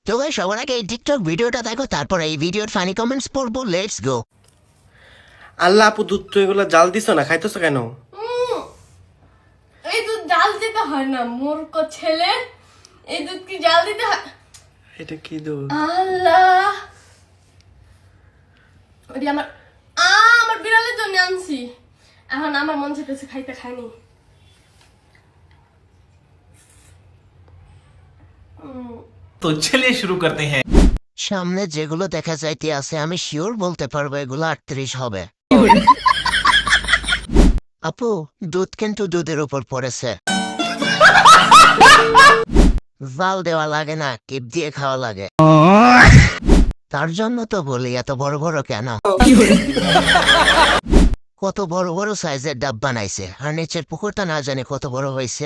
তো ভাই সবার আগে এই টিকটক ভিডিওটা দেখো, তারপর এই ভিডিওর ফানি কমেন্টস পড়বো। Let's go. আল্লাহ আপু, দুধ তো এগুলো জাল দিছো না, খাইতেছো কেন? এই দুধ জাল দিতে হয় না মূর্খ ছেলে, এই দুধ কি জাল দিতে হয়? এটা কি দুধ? আল্লাহ, ওই আমার আমার বিড়ালের জন্য আনছি, এখন আমার মন চাইতেছে খাইতে, খাইনি। तो चलिए शुरू करते हैं। সামনে যেগুলো দেখা যাইতে আছে আমি শিওর বলতে পারবো এগুলো 38 হবে। আপু, দুধ কিন্তু দুধের উপর পড়েছে। জাল দেওয়া লাগে না, টিপ দিয়ে খাওয়া লাগে। তার জন্য তো বলি এত বড় বড় কেন। কত বড় বড় সাইজের ডাব বানাইছে, আর নিচের পুকুরটা না জানি কত বড় হয়েছে।